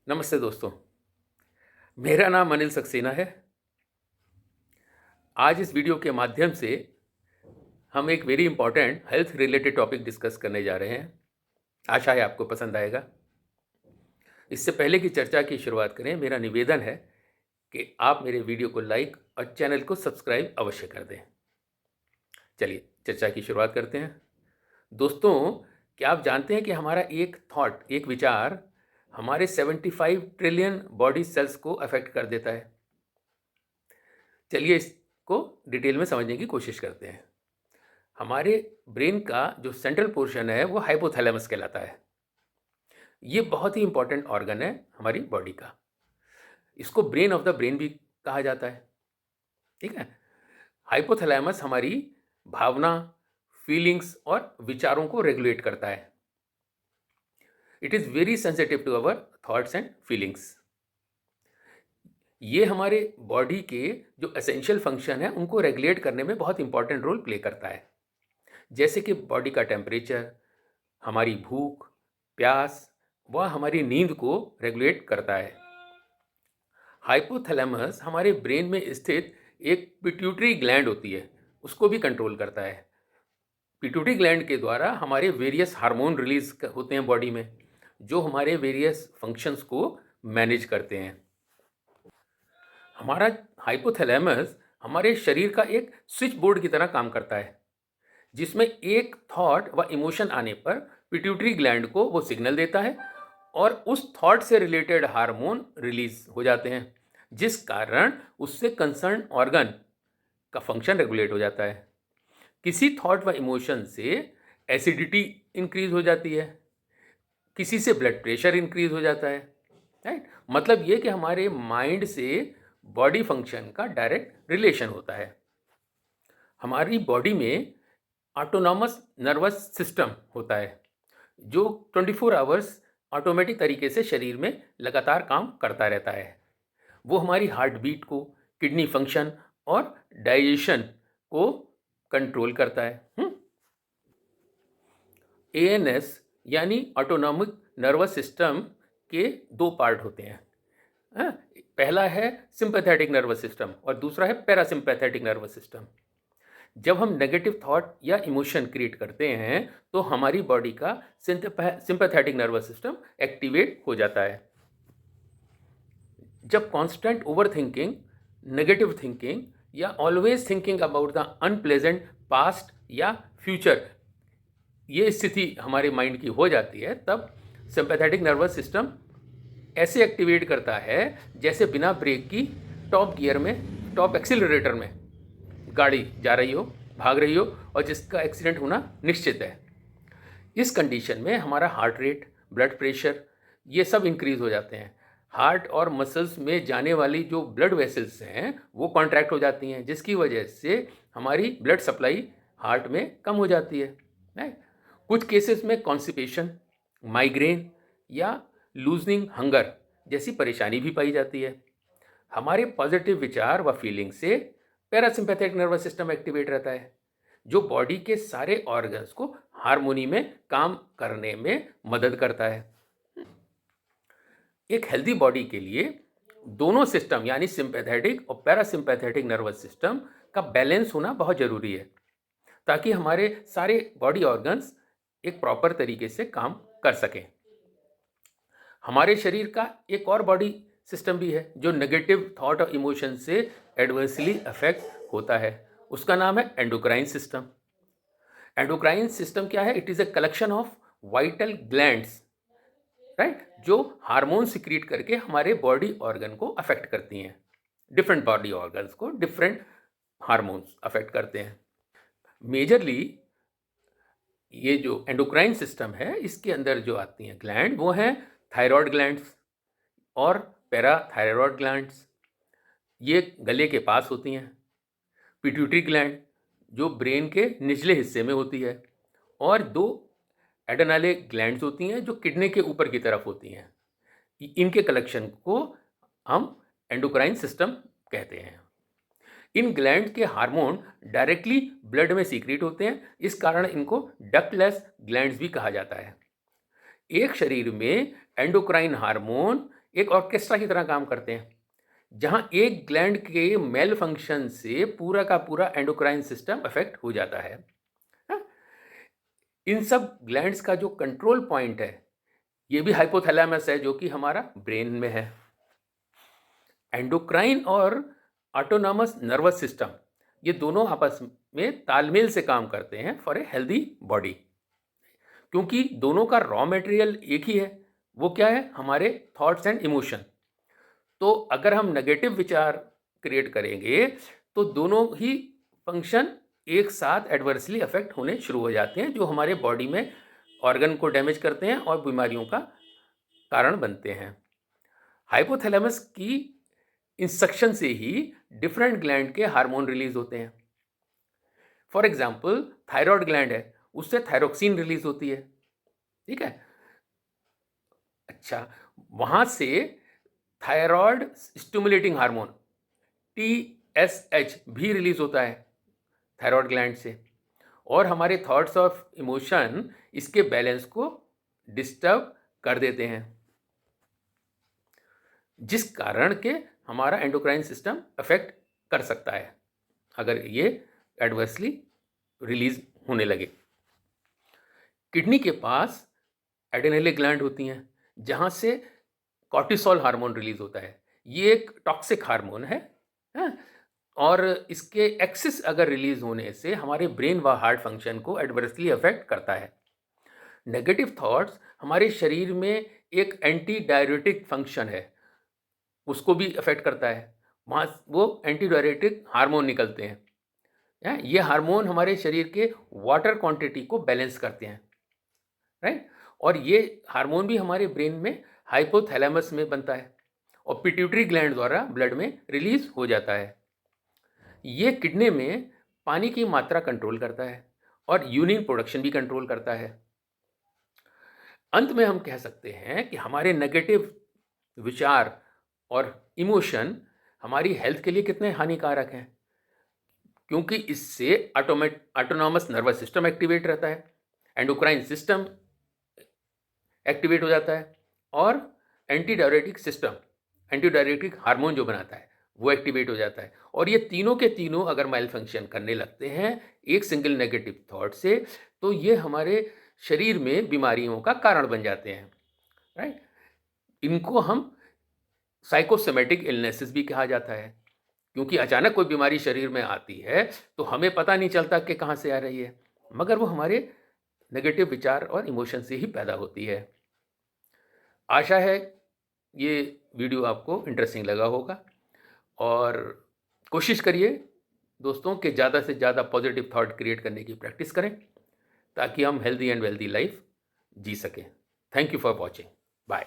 नमस्ते दोस्तों। मेरा नाम अनिल सक्सेना है। आज इस वीडियो के माध्यम से हम एक very important health related topic discuss करने जा रहे हैं। आशा है आपको पसंद आएगा। इससे पहले की चर्चा की शुरुआत करें, मेरा निवेदन है कि आप मेरे वीडियो को लाइक और चैनल को सब्सक्राइब अवश्य कर दें। चलिए चर्चा की शुरुआत करते हैं। दोस्तों, क्या आप जानते हैं कि हमारा एक थॉट, एक विचार हमारे 75 ट्रिलियन बॉडी सेल्स को अफेक्ट कर देता है। चलिए इसको डिटेल में समझने की कोशिश करते हैं। हमारे ब्रेन का जो सेंट्रल पोर्शन है वो हाइपोथैलेमस कहलाता है। ये बहुत ही इंपॉर्टेंट ऑर्गन है हमारी बॉडी का। इसको ब्रेन ऑफ द ब्रेन भी कहा जाता है। ठीक है। हाइपोथैलेमस हमारी भावना, फीलिंग्स और विचारों को रेगुलेट करता है। It is very sensitive to our thoughts and feelings. ये हमारे बॉडी के जो एसेंशियल फंक्शन है उनको रेगुलेट करने में बहुत इंपॉर्टेंट रोल प्ले करता है, जैसे कि बॉडी का टेम्परेचर, हमारी भूख, प्यास व हमारी नींद को रेगुलेट करता है। हाइपोथैलेमस हमारे ब्रेन में स्थित एक पिट्यूटरी ग्लैंड होती है, उसको भी कंट्रोल करता है। पिट्यूटरी ग्लैंड के द्वारा हमारे वेरियस हार्मोन रिलीज होते हैं बॉडी में, जो हमारे वेरियस फंक्शंस को मैनेज करते हैं। हमारा हाइपोथैलेमस हमारे शरीर का एक स्विच बोर्ड की तरह काम करता है, जिसमें एक थॉट व इमोशन आने पर पिट्यूटरी ग्लैंड को वो सिग्नल देता है और उस थॉट से रिलेटेड हार्मोन रिलीज हो जाते हैं, जिस कारण उससे कंसर्न ऑर्गन का फंक्शन रेगुलेट हो जाता है। किसी थॉट व इमोशन से एसिडिटी इंक्रीज हो जाती है, किसी से ब्लड प्रेशर इंक्रीज हो जाता है। राइट, मतलब ये कि हमारे माइंड से बॉडी फंक्शन का डायरेक्ट रिलेशन होता है। हमारी बॉडी में ऑटोनॉमस नर्वस सिस्टम होता है, जो 24 आवर्स ऑटोमेटिक तरीके से शरीर में लगातार काम करता रहता है। वो हमारी हार्ट बीट को, किडनी फंक्शन और डाइजेशन को कंट्रोल करता है। एएनएस यानी ऑटोनॉमिक नर्वस सिस्टम के दो पार्ट होते हैं। हाँ, पहला है सिंपैथेटिक नर्वस सिस्टम और दूसरा है पैरासिम्पैथेटिक नर्वस सिस्टम। जब हम नेगेटिव थॉट या इमोशन क्रिएट करते हैं तो हमारी बॉडी का सिंपैथेटिक नर्वस सिस्टम एक्टिवेट हो जाता है। जब constant over thinking, negative thinking या always thinking about the unpleasant past या फ्यूचर, ये स्थिति हमारे माइंड की हो जाती है, तब सिंपैथेटिक नर्वस सिस्टम ऐसे एक्टिवेट करता है जैसे बिना ब्रेक की टॉप गियर में, टॉप एक्सीलरेटर में गाड़ी जा रही हो, भाग रही हो और जिसका एक्सीडेंट होना निश्चित है। इस कंडीशन में हमारा हार्ट रेट, ब्लड प्रेशर ये सब इंक्रीज हो जाते हैं। हार्ट और मसल्स में जाने वाली जो ब्लड वेसल्स हैं वो कॉन्ट्रैक्ट हो जाती हैं, जिसकी वजह से हमारी ब्लड सप्लाई हार्ट में कम हो जाती है। राइट? कुछ केसेस में कॉन्स्टिपेशन, माइग्रेन या लूजनिंग हंगर जैसी परेशानी भी पाई जाती है। हमारे पॉजिटिव विचार व फीलिंग से पैरासिम्पैथिक नर्वस सिस्टम एक्टिवेट रहता है, जो बॉडी के सारे ऑर्गन्स को हार्मोनी में काम करने में मदद करता है। एक हेल्दी बॉडी के लिए दोनों सिस्टम यानी सिंपैथेटिक और पैरासिम्पैथेटिक नर्वस सिस्टम का बैलेंस होना बहुत ज़रूरी है, ताकि हमारे सारे बॉडी ऑर्गन्स एक प्रॉपर तरीके से काम कर सकें। हमारे शरीर का एक और बॉडी सिस्टम भी है जो नेगेटिव थॉट और इमोशन से एडवर्सली अफेक्ट होता है। उसका नाम है एंडोक्राइन सिस्टम। एंडोक्राइन सिस्टम क्या है? It is a collection of vital glands, right, जो हार्मोन सिक्रीट करके हमारे बॉडी ऑर्गन को अफेक्ट करती हैं। डिफरेंट बॉडी ऑर्गन्स को डिफरेंट हार्मोन्स अफेक्ट करते हैं। मेजरली ये जो एंडोक्राइन सिस्टम है, इसके अंदर जो आती हैं ग्लैंड वो हैं थायराइड ग्लैंड्स और पैराथायराइड ग्लैंड्स, ये गले के पास होती हैं। पिट्यूटरी ग्लैंड जो ब्रेन के निचले हिस्से में होती है, और दो एडेनाले ग्लैंड्स होती हैं जो किडनी के ऊपर की तरफ होती हैं। इनके कलेक्शन को हम एंडोक्राइन सिस्टम कहते हैं। इन ग्लैंड के हार्मोन डायरेक्टली ब्लड में सीक्रेट होते हैं, इस कारण इनको डक्टलेस ग्लैंड्स भी कहा जाता है। एक शरीर में एंडोक्राइन हार्मोन एक ऑर्केस्ट्रा की तरह काम करते हैं, जहाँ एक ग्लैंड के मेल फंक्शन से पूरा का पूरा एंडोक्राइन सिस्टम अफेक्ट हो जाता है। हाँ? इन सब ग्लैंड्स का जो कंट्रोल पॉइंट है, ये भी हाइपोथैलेमस है, जो कि हमारा ब्रेन में है। एंडोक्राइन और ऑटोनॉमस नर्वस सिस्टम, ये दोनों आपस में तालमेल से काम करते हैं फॉर ए हेल्दी बॉडी, क्योंकि दोनों का रॉ मटेरियल एक ही है। वो क्या है? हमारे थॉट्स एंड इमोशन। तो अगर हम नेगेटिव विचार क्रिएट करेंगे तो दोनों ही फंक्शन एक साथ एडवर्सली अफेक्ट होने शुरू हो जाते हैं, जो हमारे बॉडी में ऑर्गन को डैमेज करते हैं और बीमारियों का कारण बनते हैं। हाइपोथैलेमस की इंस्ट्रक्शन से ही डिफरेंट ग्लैंड के हार्मोन रिलीज होते हैं। फॉर एग्जाम्पल, थायराइड ग्लैंड है, उससे थायरोक्सिन रिलीज होती है, ठीक है। अच्छा, वहां से थायराइड स्टिमुलेटिंग हार्मोन TSH भी रिलीज होता है थायराइड ग्लैंड से, और हमारे थॉट्स और इमोशन इसके बैलेंस को डिस्टर्ब कर देते हैं, जिस कारण के हमारा एंडोक्राइन सिस्टम अफेक्ट कर सकता है अगर ये एडवर्सली रिलीज होने लगे। किडनी के पास एड्रेनल ग्लैंड होती हैं, जहाँ से कॉर्टिसोल हार्मोन रिलीज होता है। ये एक टॉक्सिक हार्मोन है, हाँ? और इसके एक्सेस अगर रिलीज होने से हमारे ब्रेन व हार्ट फंक्शन को एडवर्सली अफेक्ट करता है। नेगेटिव थॉट्स हमारे शरीर में एक एंटी डायरेटिक फंक्शन है, उसको भी अफेक्ट करता है। वहाँ वो एंटी डायरेटिक हार्मोन निकलते हैं। ये हार्मोन हमारे शरीर के वाटर क्वांटिटी को बैलेंस करते हैं, राइट। और ये हार्मोन भी हमारे ब्रेन में हाइपोथैलेमस में बनता है और पिट्यूटरी ग्लैंड द्वारा ब्लड में रिलीज हो जाता है। ये किडनी में पानी की मात्रा कंट्रोल करता है और यूरिन प्रोडक्शन भी कंट्रोल करता है। अंत में हम कह सकते हैं कि हमारे नेगेटिव विचार और इमोशन हमारी हेल्थ के लिए कितने हानिकारक हैं, क्योंकि इससे ऑटोनॉमस नर्वस सिस्टम एक्टिवेट रहता है, एंडोक्राइन सिस्टम एक्टिवेट हो जाता है, और anti diuretic system, anti diuretic hormone जो बनाता है वो एक्टिवेट हो जाता है। और ये तीनों के तीनों अगर माइल फंक्शन करने लगते हैं एक सिंगल नेगेटिव थॉट से, तो ये हमारे शरीर में बीमारियों का कारण बन जाते हैं, राइट। इनको हम साइकोसोमेटिक इलनेसेस भी कहा जाता है, क्योंकि अचानक कोई बीमारी शरीर में आती है तो हमें पता नहीं चलता कि कहाँ से आ रही है, मगर वो हमारे नेगेटिव विचार और इमोशन से ही पैदा होती है। आशा है ये वीडियो आपको इंटरेस्टिंग लगा होगा, और कोशिश करिए दोस्तों कि ज़्यादा से ज़्यादा पॉजिटिव थॉट क्रिएट करने की प्रैक्टिस करें, ताकि हम हेल्दी एंड वेल्दी लाइफ जी सकें। Thank you for watching. Bye.